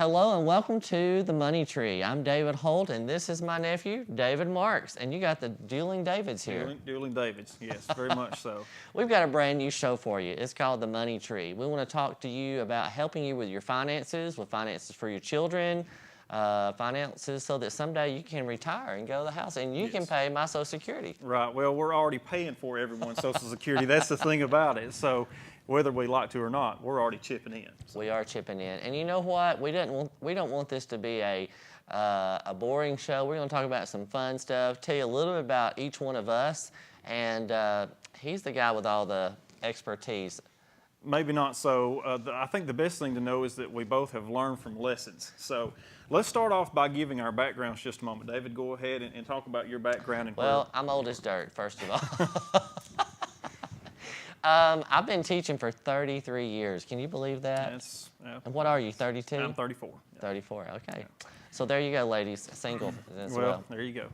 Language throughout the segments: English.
Hello and welcome to The Money Tree. I'm David Holt and this is my nephew, David Marks. And you got the Dueling Davids here. Dueling Davids, yes, very much so. We've got a brand new show for you. It's called The Money Tree. We want to talk to you about helping you with your finances, with finances for your children, finances so that someday you can retire and go to the house and you can pay my Social Security. Right, well, we're already paying for everyone's Social Security. That's the thing about it. So whether we like to or not, we're already chipping in. So. We are chipping in. And you know what? We don't want this to be a boring show. We're going to talk about some fun stuff, tell you a little bit about each one of us. And he's the guy with all the expertise. Maybe not so. I think the best thing to know is that we both have learned from lessons. So let's start off by giving our backgrounds just a moment. David, go ahead and talk about your background. Well, I'm old as dirt, first of all. I've been teaching for 33 years. Can you believe that? Yeah. And what are you, 32? I'm 34. 34, okay. So there you go, ladies, single as well. There you go.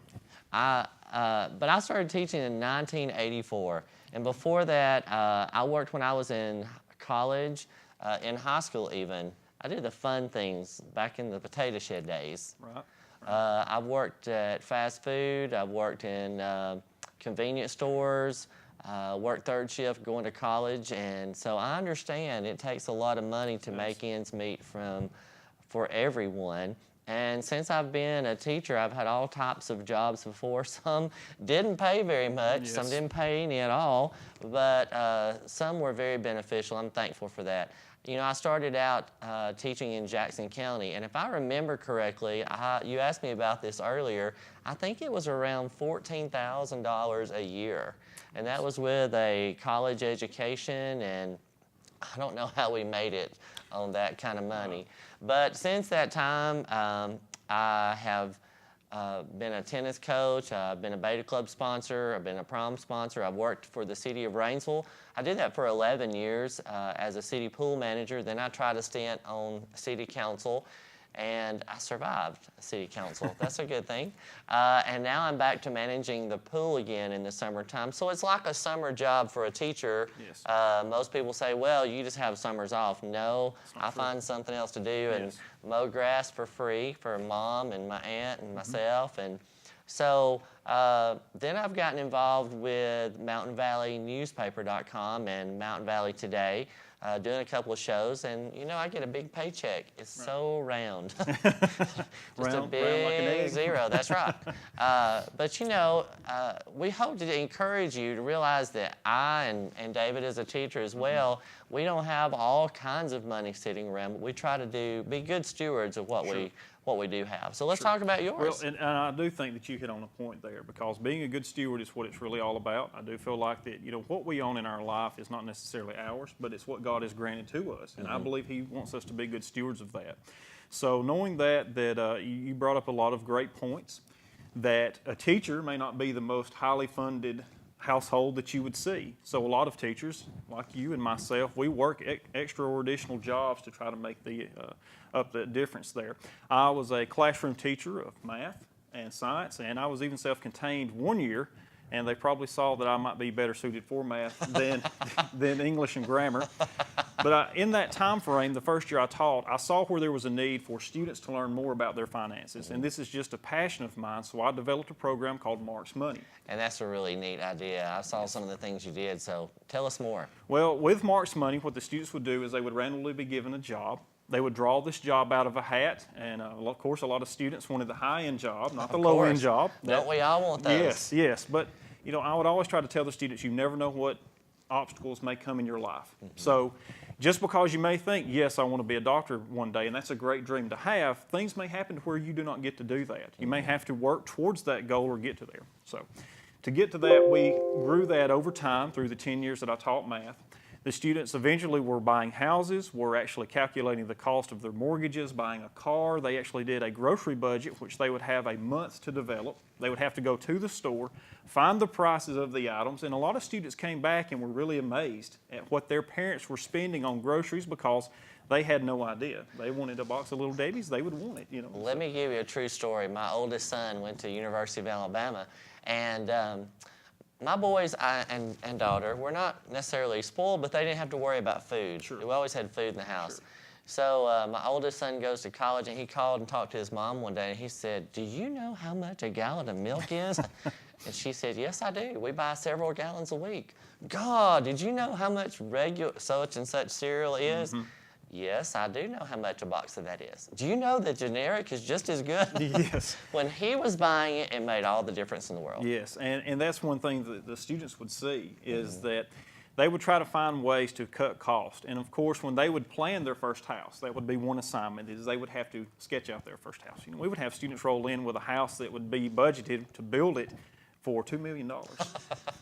But I started teaching in 1984. And before that, I worked when I was in college, in high school even. I did the fun things back in the potato shed days. Right. I've worked at fast food. I've worked in convenience stores. Worked third shift going to college, and so I understand it takes a lot of money to make ends meet for everyone. And since I've been a teacher, I've had all types of jobs before. Some didn't pay very much, some didn't pay any at all, but some were very beneficial. I'm thankful for that. You know, I started out teaching in Jackson County, and if I remember correctly, you asked me about this earlier, I think it was around $14,000 a year. And that was with a college education, and I don't know how we made it on that kind of money. But since that time, I have been a tennis coach, I've been a Beta Club sponsor, I've been a prom sponsor, I've worked for the city of Rainsville. I did that for 11 years as a city pool manager. Then I tried a stint on city council, and I survived city council. That's a good thing. And now I'm back to managing the pool again in the summertime. So it's like a summer job for a teacher. Yes. Most people say, well, you just have summers off. No, I find something else to do and mow grass for free for mom and my aunt and myself. And so then I've gotten involved with mountainvalleynewspaper.com and Mountain Valley Today, doing a couple of shows, and you know, I get a big paycheck. It's so round. Just a big like an egg. zero, that's right. But you know, we hope to encourage you to realize that I and David as a teacher as well, we don't have all kinds of money sitting around, but we try to be good stewards of what we do have. So let's talk about yours. Well, and I do think that you hit on a point there, because being a good steward is what it's really all about. I do feel like that, you know, what we own in our life is not necessarily ours, but it's what God has granted to us. And I believe He wants us to be good stewards of that. So knowing that you brought up a lot of great points, that a teacher may not be the most highly funded household that you would see. So a lot of teachers, like you and myself, we work extra or additional jobs to try to make up the difference there. I was a classroom teacher of math and science, and I was even self-contained one year, and they probably saw that I might be better suited for math than English and grammar. But in that time frame, the first year I taught, I saw where there was a need for students to learn more about their finances. And this is just a passion of mine, so I developed a program called Mark's Money. And that's a really neat idea. I saw some of the things you did, so tell us more. Well, with Mark's Money, what the students would do is they would randomly be given a job. They would draw this job out of a hat, and of course, a lot of students wanted the high-end job, not the low-end job. Don't we all want those? Yes. But, you know, I would always try to tell the students, you never know what obstacles may come in your life. So just because you may think, yes, I want to be a doctor one day, and that's a great dream to have, things may happen to where you do not get to do that. You may have to work towards that goal or get to there. So to get to that, we grew that over time through the 10 years that I taught math. The students eventually were buying houses, were actually calculating the cost of their mortgages, buying a car. They actually did a grocery budget, which they would have a month to develop. They would have to go to the store, find the prices of the items, and a lot of students came back and were really amazed at what their parents were spending on groceries, because they had no idea. They wanted a box of Little Debbie's, they would want it, you know. Let me give you a true story. My oldest son went to University of Alabama, and my boys and daughter were not necessarily spoiled, but they didn't have to worry about food. Sure. We always had food in the house. Sure. So my oldest son goes to college, and he called and talked to his mom one day, and he said, "Do you know how much a gallon of milk is?" And she said, "Yes, I do. We buy several gallons a week." "God, did you know how much regular such and such cereal is?" "Yes, I do know how much a box of that is." "Do you know that generic is just as good?" Yes. When he was buying it, it made all the difference in the world. Yes, and that's one thing that the students would see is that they would try to find ways to cut cost. And of course, when they would plan their first house, that would be one assignment, is they would have to sketch out their first house. You know, we would have students roll in with a house that would be budgeted to build it for $2 million.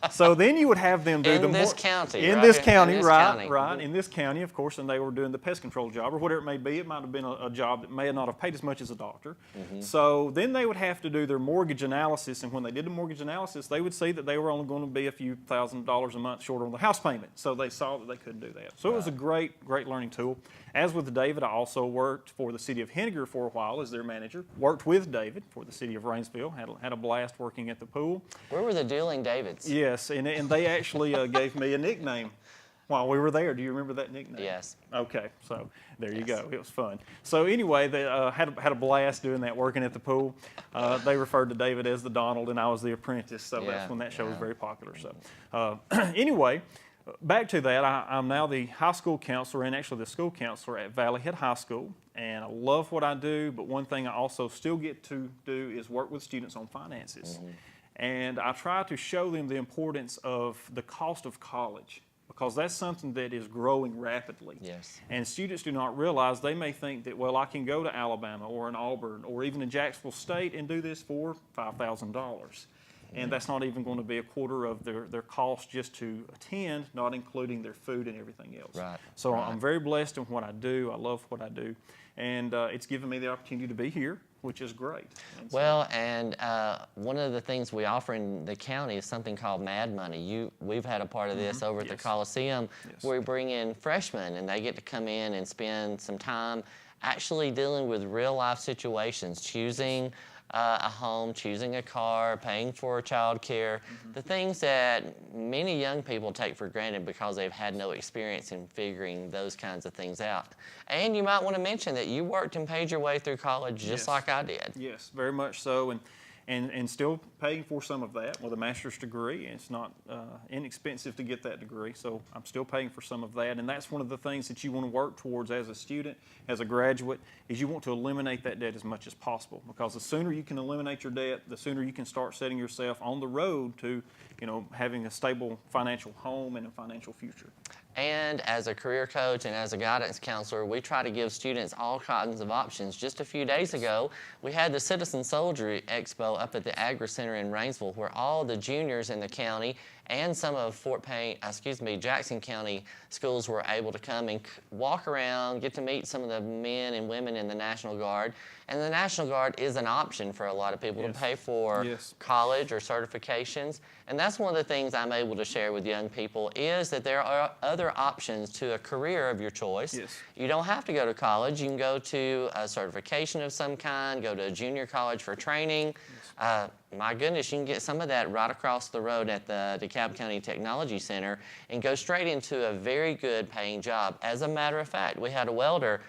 So then you would have them do In this county, in right? this county, In this right, county. right, in this county, of course, and they were doing the pest control job or whatever it may be. It might have been a job that may not have paid as much as a doctor. So then they would have to do their mortgage analysis, and when they did the mortgage analysis, they would see that they were only going to be a few $1,000s a month short on the house payment. So they saw that they couldn't do that. So it was a great, great learning tool. As with David, I also worked for the city of Henniger for a while as their manager. Worked with David for the city of Rainsville. Had a blast working at the pool. Where were the dueling Davids? Yes, and they actually gave me a nickname while we were there. Do you remember that nickname? Yes. Okay, so there you go. It was fun. So anyway, they had a blast doing that, working at the pool. They referred to David as the Donald, and I was the apprentice. So that's when that show was very popular. So anyway. Back to that, I'm now the high school counselor and actually the school counselor at Valley Head High School, and I love what I do, but one thing I also still get to do is work with students on finances. And I try to show them the importance of the cost of college, because that's something that is growing rapidly. Yes. And students do not realize, they may think that, well, I can go to Alabama or in Auburn or even in Jacksonville State and do this for $5,000. And that's not even going to be a quarter of their cost just to attend, not including their food and everything else. Right. So I'm very blessed in what I do. I love what I do. And it's given me the opportunity to be here, which is great. And well, and one of the things we offer in the county is something called Mad Money. We've had a part of this over at the Coliseum, where we bring in freshmen, and they get to come in and spend some time actually dealing with real life situations, choosing a home, choosing a car, paying for child care, the things that many young people take for granted because they've had no experience in figuring those kinds of things out. And you might want to mention that you worked and paid your way through college just like I did. Yes, very much so. And still paying for some of that with a master's degree. It's not inexpensive to get that degree, so I'm still paying for some of that. And that's one of the things that you want to work towards as a student, as a graduate, is you want to eliminate that debt as much as possible. Because the sooner you can eliminate your debt, the sooner you can start setting yourself on the road to, having a stable financial home and a financial future. And as a career coach and as a guidance counselor, we try to give students all kinds of options. Just a few days ago, we had the Citizen Soldier Expo up at the Agri Center in Rainsville, where all the juniors in the county and some of Jackson County schools were able to come and walk around, get to meet some of the men and women in the National Guard. And the National Guard is an option for a lot of people to pay for college or certifications. And that's one of the things I'm able to share with young people, is that there are other options to a career of your choice. You don't have to go to college. You can go to a certification of some kind, go to a junior college for training. My goodness, you can get some of that right across the road at the DeKalb County Technology Center and go straight into a very good paying job. As a matter of fact, we had a welder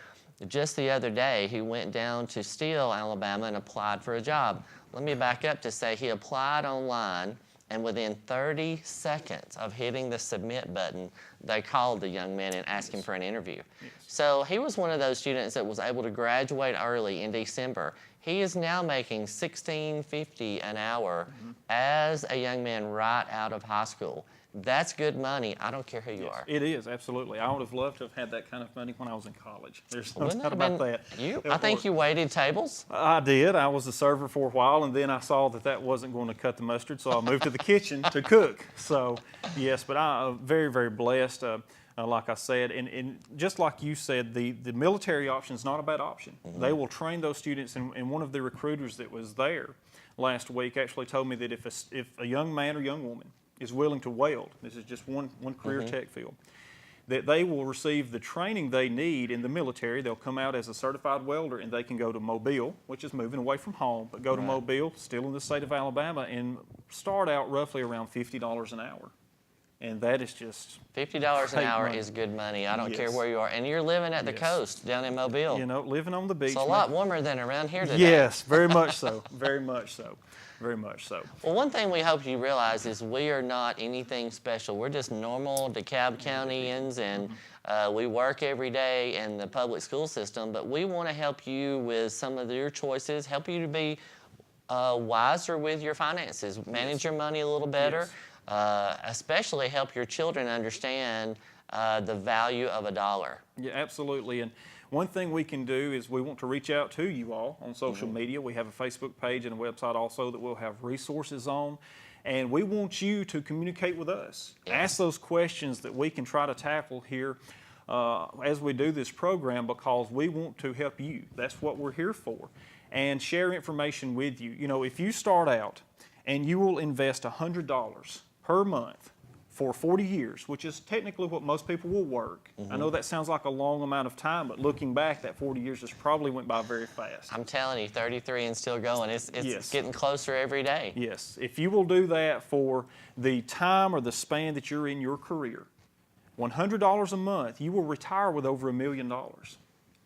just the other day who went down to Steele, Alabama, and applied for a job. Let me back up to say he applied online, and within 30 seconds of hitting the submit button, they called the young man and asked him for an interview. So he was one of those students that was able to graduate early in December. He is now making $16.50 an hour as a young man right out of high school. That's good money. I don't care who you are. It is, absolutely. I would have loved to have had that kind of money when I was in college. There's no doubt about that. I think you waited tables. I did. I was a server for a while, and then I saw that wasn't going to cut the mustard, so I moved to the kitchen to cook. So, yes, but I'm very, very blessed. Like I said, and just like you said, the military option is not a bad option. They will train those students, and one of the recruiters that was there last week actually told me that if a young man or young woman is willing to weld, this is just one career tech field, that they will receive the training they need in the military. They'll come out as a certified welder, and they can go to Mobile, which is moving away from home, but go to Mobile, still in the state of Alabama, and start out roughly around $50 an hour. And that is just $50 an great hour money. is good money. I don't care Yes. where you are. And you're living at the Yes. coast down in Mobile. You know, living on the beach. It's a lot warmer than around here today. Yes, very much so. Very much so. Very much so. Well, one thing we hope you realize is we are not anything special. We're just normal DeKalb Countyans, and we work every day in the public school system, but we want to help you with some of your choices, help you to be wiser with your finances, manage your money a little better, especially help your children understand the value of a dollar. Yeah, absolutely. And one thing we can do is we want to reach out to you all on social media. We have a Facebook page and a website also that we'll have resources on. And we want you to communicate with us. Ask those questions that we can try to tackle here as we do this program, because we want to help you. That's what we're here for. And share information with you. You know, if you start out and you will invest $100 per month for 40 years, which is technically what most people will work. I know that sounds like a long amount of time, but looking back, that 40 years just probably went by very fast. I'm telling you, 33 and still going. It's getting closer every day. Yes. If you will do that for the time or the span that you're in your career, $100 a month, you will retire with over $1 million.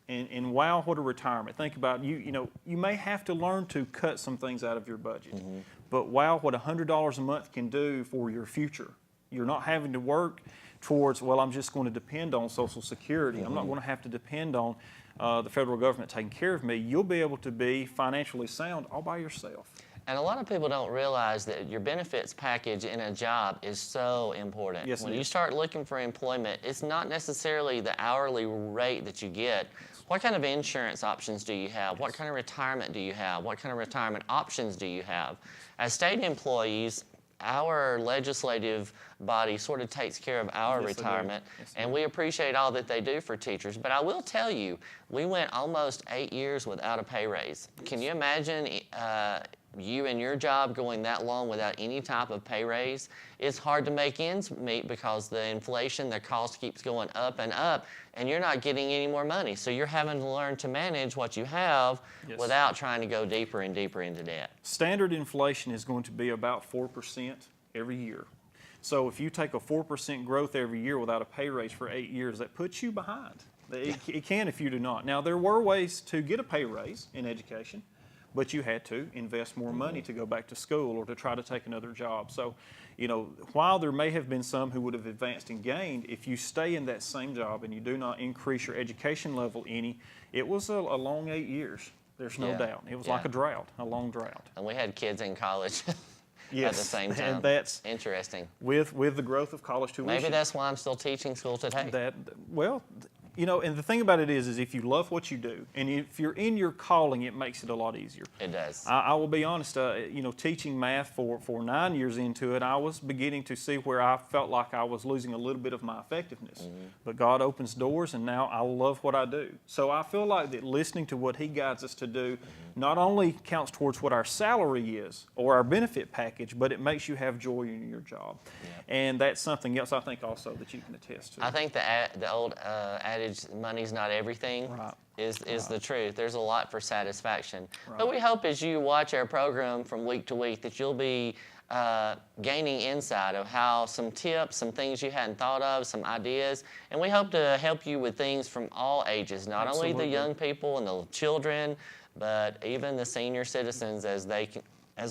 And wow, what a retirement. Think about, you know, you may have to learn to cut some things out of your budget, but wow, what $100 a month can do for your future. You're not having to work towards, well, I'm just going to depend on Social Security. I'm not going to have to depend on the federal government taking care of me. You'll be able to be financially sound all by yourself. And a lot of people don't realize that your benefits package in a job is so important. Yes, when it you is. start looking for employment, it's not necessarily the hourly rate that you get. What kind of insurance options do you have? What kind of retirement do you have? What kind of retirement options do you have? As state employees, our legislative body sort of takes care of our Yes, they do. retirement, Yes, they and do. we appreciate all that they do for teachers. But I will tell you, we went almost 8 years without a pay raise. Can you imagine you and your job going that long without any type of pay raise? It's hard to make ends meet because the inflation, the cost keeps going up, and you're not getting any more money. So you're having to learn to manage what you have without trying to go deeper and deeper into debt. Standard inflation is going to be about 4% every year. So if you take a 4% growth every year without a pay raise for 8 years, that puts you behind. It can if you do not. Now, there were ways to get a pay raise in education, but you had to invest more money to go back to school or to try to take another job. So, you know, while there may have been some who would have advanced and gained, if you stay in that same job and you do not increase your education level any, it was a long 8 years. There's no doubt. It was like a drought, a long drought. And we had kids in college at Yes, the same time. and that's interesting. with the growth of college tuition. Maybe that's why I'm still teaching school today. Well, you know, and the thing about it is if you love what you do, and if you're in your calling, it makes it a lot easier. It does. I will be honest, you know, teaching math for 9 years into it, I was beginning to see where I felt like I was losing a little bit of my effectiveness. But God opens doors, and now I love what I do. So I feel like that listening to what He guides us to do not only counts towards what our salary is or our benefit package, but it makes you have joy in your job. And that's something else I think also that you can attest to. I think the old adage, money's not everything, is the truth. There's a lot for satisfaction. But we hope as you watch our program from week to week that you'll be gaining insight of how some tips, some things you hadn't thought of, some ideas. And we hope to help you with things from all ages, not only the young people and the children, but even the senior citizens as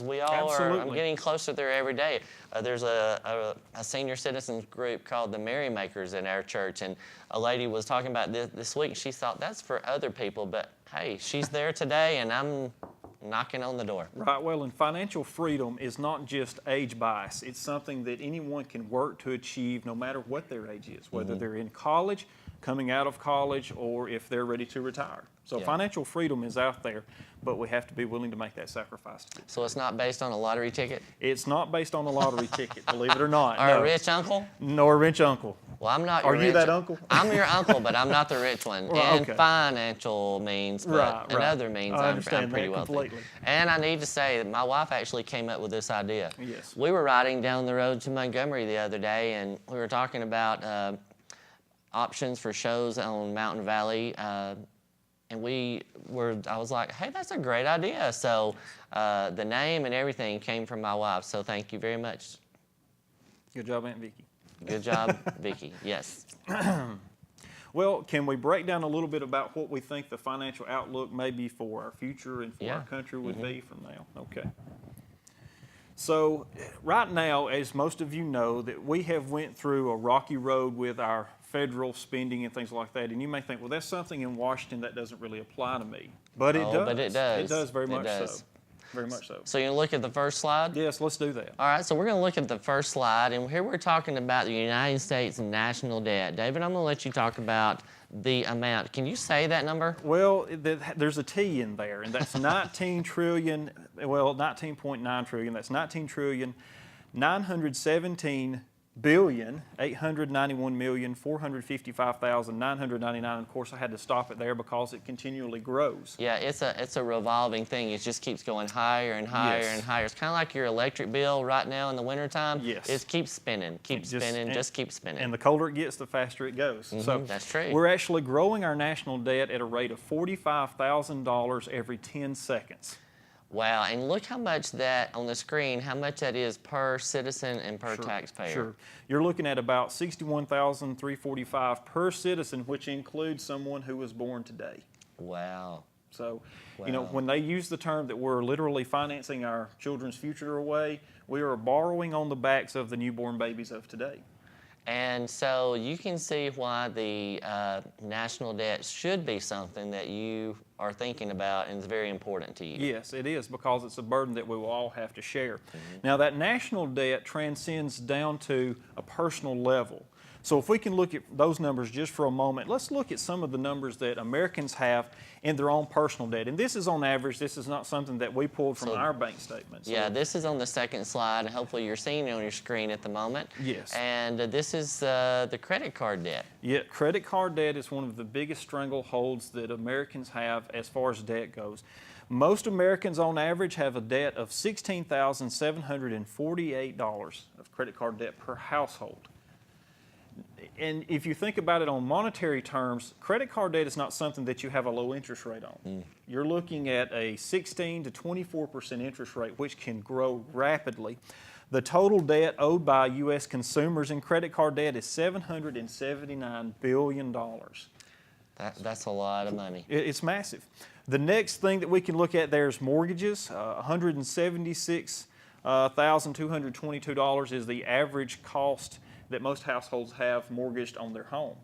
we all are. I'm getting closer there every day. There's a senior citizens group called the Merrymakers in our church, and a lady was talking about this week. She thought that's for other people, but hey, she's there today, and I'm knocking on the door. Right. Well, and financial freedom is not just age bias. It's something that anyone can work to achieve no matter what their age is, whether they're in college, coming out of college, or if they're ready to retire. So financial freedom is out there, but we have to be willing to make that sacrifice. So it's not based on a lottery ticket? It's not based on a lottery ticket, believe it or not. Or a rich uncle? No, a rich uncle. Well, I'm not your Are you that uncle? I'm your uncle, but I'm not the rich one. Right, And financial means, but in other means, I'm pretty wealthy. Completely. And I need to say that my wife actually came up with this idea. Yes. We were riding down the road to Montgomery the other day, and we were talking about options for shows on Mountain Valley. And I was like, hey, that's a great idea. So the name and everything came from my wife. So thank you very much. Good job, Aunt Vicki. Good job, Vicky. Yes. Well, can we break down a little bit about what we think the financial outlook may be for our future and for our country would be from now? Okay. So right now, as most of you know, that we have went through a rocky road with our federal spending and things like that. And you may think, well, that's something in Washington that doesn't really apply to me. But it does. But it does. It does very It much does. so. Very much so. So you look at the first slide? Yes, let's do that. All right, so we're going to look at the first slide, and here we're talking about the United States national debt. David, I'm going to let you talk about the amount. Can you say that number? Well, there's a T in there, and that's 19 trillion, well, 19.9 trillion. That's 19 trillion, 917 billion, 891 million, 455,999. Of course, I had to stop it there because it continually grows. Yeah, it's a revolving thing. It just keeps going higher and higher and higher. It's kind of like your electric bill right now in the wintertime. Yes. It keeps spinning, keep spinning, just keep spinning. And the colder it gets, the faster it goes. So that's true. We're actually growing our national debt at a rate of $45,000 every 10 seconds. Wow, and look how much that, on the screen, how much that is per citizen and per taxpayer. Sure. You're looking at about $61,345 per citizen, which includes someone who was born today. Wow. So, you know, when they use the term that we're literally financing our children's future away, we are borrowing on the backs of the newborn babies of today. And so you can see why the national debt should be something that you are thinking about and is very important to you. Yes, it is, because it's a burden that we will all have to share. Now, that national debt transcends down to a personal level. So if we can look at those numbers just for a moment, let's look at some of the numbers that Americans have in their own personal debt. And this is on average. This is not something that we pulled from our bank statements. Yeah, this is on the second slide. Hopefully you're seeing it on your screen at the moment. Yes. And this is the credit card debt. Yeah, credit card debt is one of the biggest strangleholds that Americans have as far as debt goes. Most Americans on average have a debt of $16,748 of credit card debt per household. And if you think about it on monetary terms, credit card debt is not something that you have a low interest rate on. You're looking at a 16 to 24% interest rate, which can grow rapidly. The total debt owed by U.S. consumers in credit card debt is $779 billion. That's a lot of money. It's massive. The next thing that we can look at there is mortgages. $176,222 is the average cost that most households have mortgaged on their home.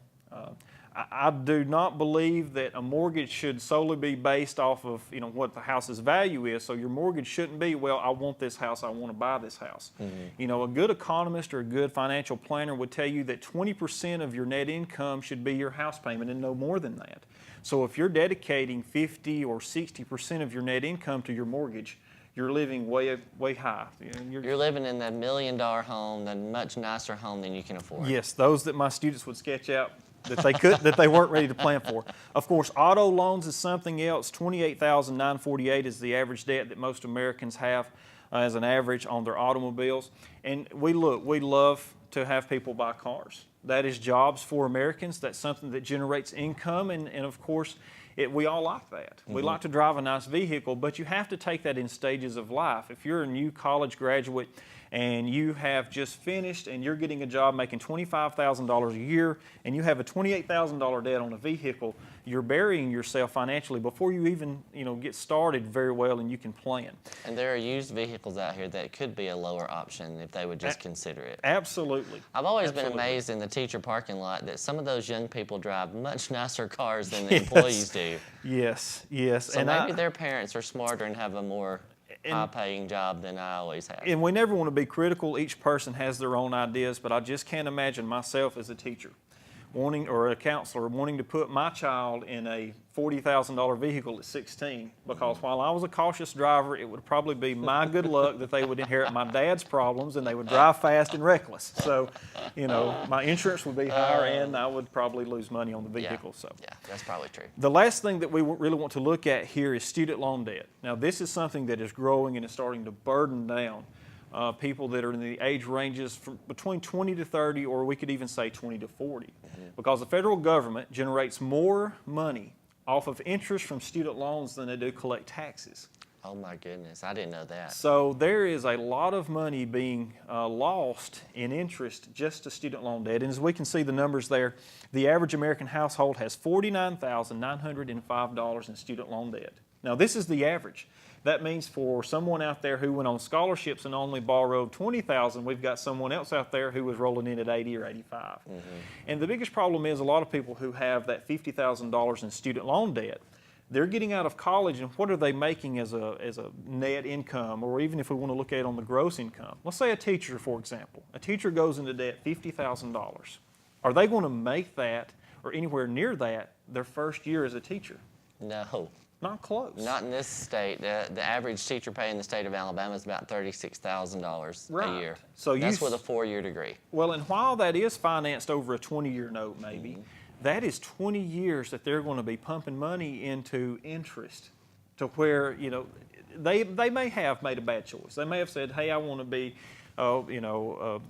I do not believe that a mortgage should solely be based off of what the house's value is. So your mortgage shouldn't be, well, I want this house, I want to buy this house. You know, a good economist or a good financial planner would tell you that 20% of your net income should be your house payment and no more than that. So if you're dedicating 50 or 60% of your net income to your mortgage, you're living way high. You're living in that $1 million home, the much nicer home than you can afford. Yes, those that my students would sketch out that they weren't ready to plan for. Of course, auto loans is something else. $28,948 is the average debt that most Americans have as an average on their automobiles. And we love to have people buy cars. That is jobs for Americans. That's something that generates income, and of course, we all like that. We like to drive a nice vehicle, but you have to take that in stages of life. If you're a new college graduate and you have just finished and you're getting a job making $25,000 a year and you have a $28,000 debt on a vehicle, you're burying yourself financially before you even get started very well and you can plan. And there are used vehicles out here that could be a lower option if they would just consider it. Absolutely. I've always been amazed in the teacher parking lot that some of those young people drive much nicer cars than the employees do. Yes. So maybe their parents are smarter and have a more high-paying job than I always have. And we never want to be critical. Each person has their own ideas, but I just can't imagine myself as a teacher or a counselor wanting to put my child in a $40,000 vehicle at 16, because while I was a cautious driver, it would probably be my good luck that they would inherit my dad's problems and they would drive fast and reckless. So, my insurance would be higher and I would probably lose money on the vehicle. Yeah, that's probably true. The last thing that we really want to look at here is student loan debt. Now, this is something that is growing and is starting to burden down people that are in the age ranges from between 20 to 30, or we could even say 20 to 40, because the federal government generates more money off of interest from student loans than they do collect taxes. Oh my goodness, I didn't know that. So there is a lot of money being lost in interest just to student loan debt. And as we can see the numbers there, the average American household has $49,905 in student loan debt. Now this is the average. That means for someone out there who went on scholarships and only borrowed $20,000, we've got someone else out there who was rolling in at $80,000 or $85,000. And the biggest problem is a lot of people who have that $50,000 in student loan debt, they're getting out of college, and what are they making as a net income, or even if we want to look at it on the gross income? Let's say a teacher, for example. A teacher goes into debt $50,000. Are they going to make that or anywhere near that their first year as a teacher? No. Not close. Not in this state. The average teacher pay in the state of Alabama is about $36,000 a year. So that's with a 4-year degree. Well, and while that is financed over a 20-year note maybe, that is 20 years that they're going to be pumping money into interest to where, they may have made a bad choice. They may have said, hey, I want to be,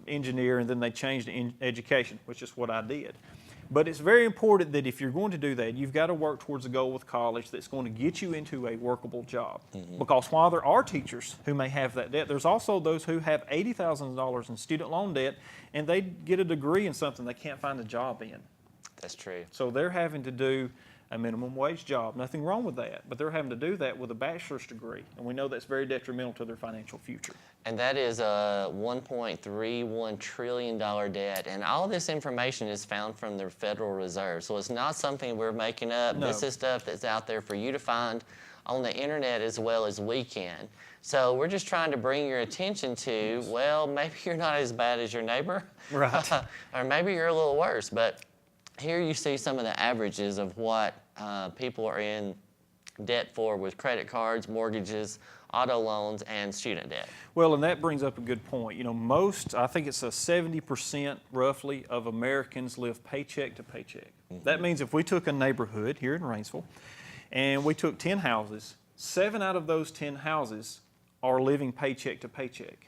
engineer, and then they changed to education, which is what I did. But it's very important that if you're going to do that, you've got to work towards a goal with college that's going to get you into a workable job. Because while there are teachers who may have that debt, there's also those who have $80,000 in student loan debt, and they get a degree in something they can't find a job in. That's true. So they're having to do a minimum wage job. Nothing wrong with that, but they're having to do that with a bachelor's degree, and we know that's very detrimental to their financial future. And that is a $1.31 trillion debt, and all this information is found from the Federal Reserve, so it's not something we're making up. No. This is stuff that's out there for you to find on the internet as well as we can. So we're just trying to bring your attention to, well, maybe you're not as bad as your neighbor, Right. or maybe you're a little worse, but here you see some of the averages of what people are in debt for with credit cards, mortgages, auto loans, and student debt. Well, and that brings up a good point. I think it's a 70% roughly of Americans live paycheck to paycheck. That means if we took a neighborhood here in Rainsville and we took 10 houses, 7 out of those 10 houses are living paycheck to paycheck.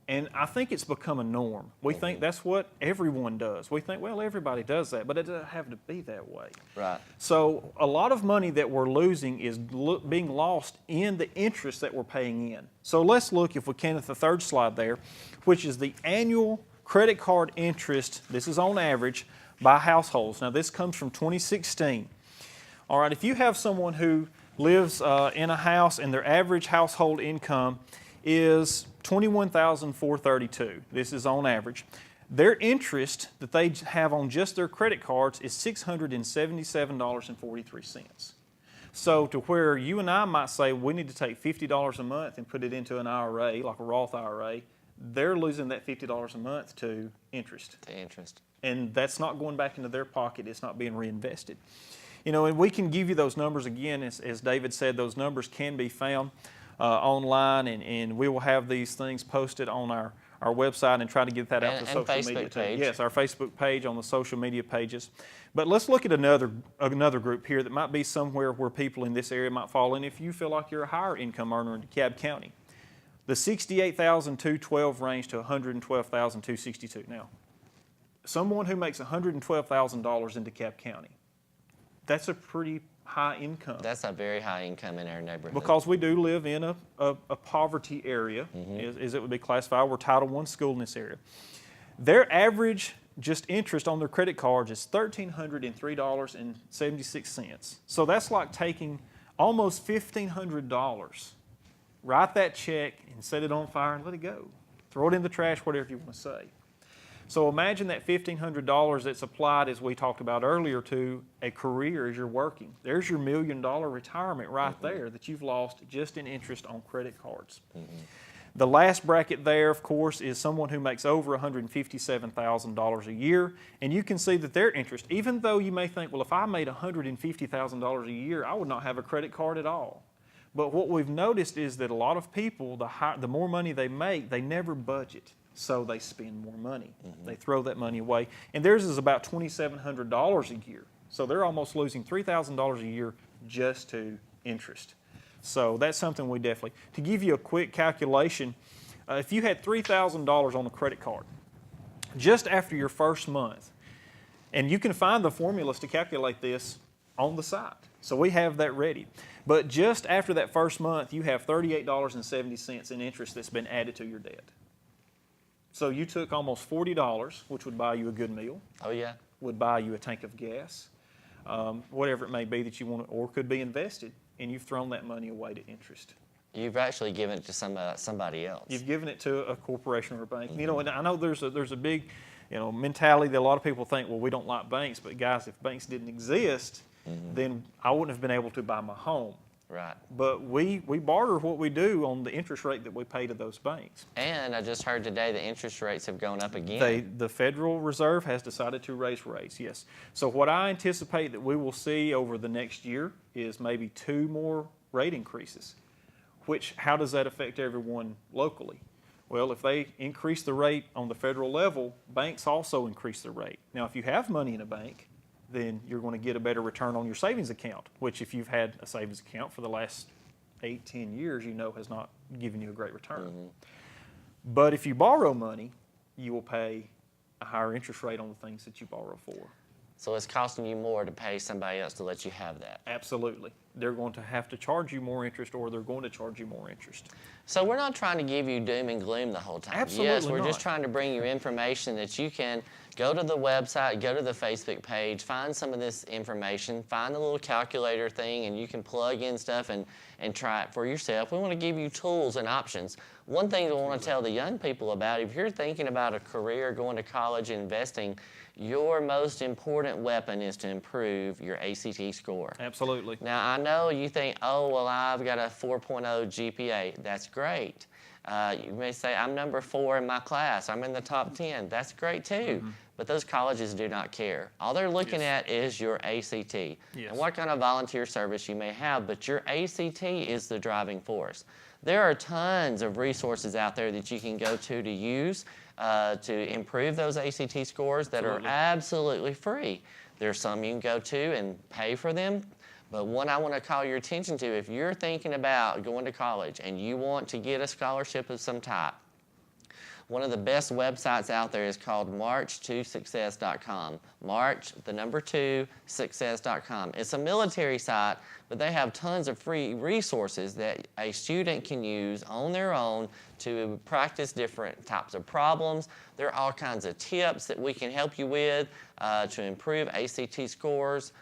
And I think it's become a norm. We think that's what everyone does. We think, well, everybody does that, but it doesn't have to be that way. Right. So a lot of money that we're losing is being lost in the interest that we're paying in. So let's look, if we can, at the third slide there, which is the annual credit card interest. This is on average by households. Now, this comes from 2016. All right, if you have someone who lives in a house and their average household income is $21,432. This is on average. Their interest that they have on just their credit cards is $677.43. So to where you and I might say we need to take $50 a month and put it into an IRA, like a Roth IRA, they're losing that $50 a month to interest. To interest. And that's not going back into their pocket. It's not being reinvested. And we can give you those numbers again. As David said, those numbers can be found online, and we will have these things posted on our website and try to get that out to social Facebook media. page. Yes, our Facebook page, on the social media pages. But let's look at another group here that might be somewhere where people in this area might fall in if you feel like you're a higher income earner in DeKalb County. The $68,212 range to $112,262. Now, someone who makes $112,000 in DeKalb County, that's a pretty high income. That's a very high income in our neighborhood. Because we do live in a poverty area, as it would be classified. We're Title I school in this area. Their average just interest on their credit cards is $1,303.76. So that's like taking almost $1,500, write that check and set it on fire and let it go. Throw it in the trash, whatever you want to say. So imagine that $1,500 that's applied, as we talked about earlier, to a career as you're working. There's your $1 million retirement right there that you've lost just in interest on credit cards. The last bracket there, of course, is someone who makes over $157,000 a year, and you can see that their interest, even though you may think, well, if I made $150,000 a year, I would not have a credit card at all. But what we've noticed is that a lot of people, the more money they make, they never budget. So they spend more money. They throw that money away. And theirs is about $2,700 a year. So they're almost losing $3,000 a year just to interest. So that's something we definitely, to give you a quick calculation, if you had $3,000 on a credit card, just after your first month, and you can find the formulas to calculate this on the site. So we have that ready. But just after that first month, you have $38.70 in interest that's been added to your debt. So you took almost $40, which would buy you a good meal, Oh, yeah. would buy you a tank of gas, whatever it may be that you want, or could be invested, and you've thrown that money away to interest. You've actually given it to somebody else. You've given it to a corporation or a bank. You know, and I know there's a big, mentality that a lot of people think, well, we don't like banks, but guys, if banks didn't exist, then I wouldn't have been able to buy my home. Right. But we barter what we do on the interest rate that we pay to those banks. And I just heard today the interest rates have gone up again. The Federal Reserve has decided to raise rates, yes. So what I anticipate that we will see over the next year is maybe 2 more rate increases. How does that affect everyone locally? Well, if they increase the rate on the federal level, banks also increase the rate. Now, if you have money in a bank, then you're going to get a better return on your savings account, which if you've had a savings account for the last 8-10 years, has not given you a great return. But if you borrow money, you will pay a higher interest rate on the things that you borrow for. So it's costing you more to pay somebody else to let you have that. Absolutely. They're going to have to charge you more interest, or they're going to charge you more interest. So we're not trying to give you doom and gloom the whole time. Absolutely Yes, we're not. just trying to bring you information that you can go to the website, go to the Facebook page, find some of this information, find the little calculator thing, and you can plug in stuff and try it for yourself. We want to give you tools and options. One thing I want to tell the young people about, if you're thinking about a career, going to college, investing, your most important weapon is to improve your ACT score. Absolutely. Now, I know you think, oh, well, I've got a 4.0 GPA. That's great. You may say, I'm number 4 in my class. I'm in the top 10. That's great, too. But those colleges do not care. All they're looking at is your ACT and what kind of volunteer service you may have, but your ACT is the driving force. There are tons of resources out there that you can go to use to improve those ACT scores that are absolutely free. There's some you can go to and pay for them, but one I want to call your attention to, if you're thinking about going to college and you want to get a scholarship of some type, one of the best websites out there is called march2success.com. March, the number 2, success.com. It's a military site, but they have tons of free resources that a student can use on their own to practice different types of problems. There are all kinds of tips that we can help you with to improve ACT scores.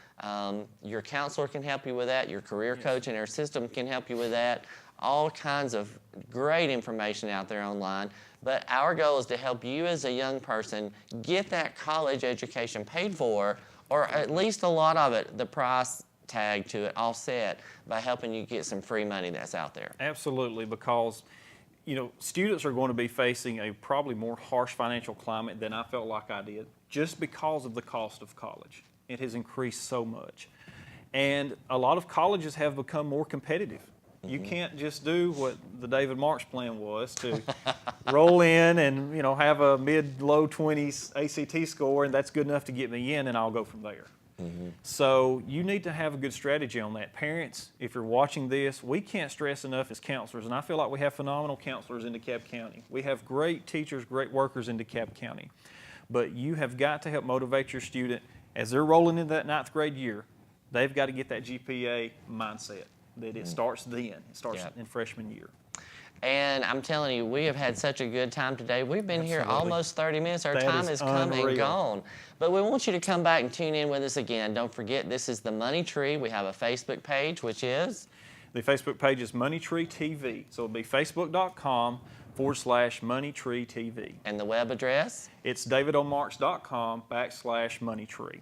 Your counselor can help you with that. Your career coach in our system can help you with that. All kinds of great information out there online. But our goal is to help you as a young person get that college education paid for, or at least a lot of it, the price tag to it offset, by helping you get some free money that's out there. Absolutely, because students are going to be facing a probably more harsh financial climate than I felt like I did, just because of the cost of college. It has increased so much. And a lot of colleges have become more competitive. You can't just do what the David Marks plan was, to roll in and have a mid-low 20s ACT score, and that's good enough to get me in, and I'll go from there. So you need to have a good strategy on that. Parents, if you're watching this, we can't stress enough as counselors, and I feel like we have phenomenal counselors in DeKalb County. We have great teachers, great workers in DeKalb County. But you have got to help motivate your student. As they're rolling into that 9th grade year, they've got to get that GPA mindset. That it starts then. It starts in freshman year. And I'm telling you, we have had such a good time today. We've been here almost 30 minutes. Our time has come and gone. But we want you to come back and tune in with us again. Don't forget, this is the Money Tree. We have a Facebook page, which is? The Facebook page is Money Tree TV. So it'll be facebook.com/Money Tree TV. And the web address? It's davidomarks.com/Money Tree.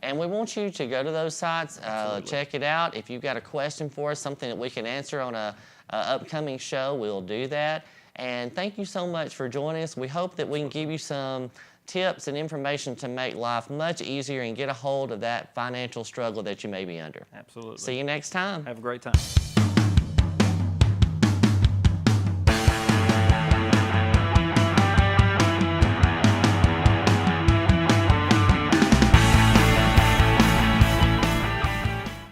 And we want you to go to those sites, check it out. If you've got a question for us, something that we can answer on a upcoming show, we'll do that. And thank you so much for joining us. We hope that we can give you some tips and information to make life much easier and get a hold of that financial struggle that you may be under. Absolutely. See you next time. Have a great time.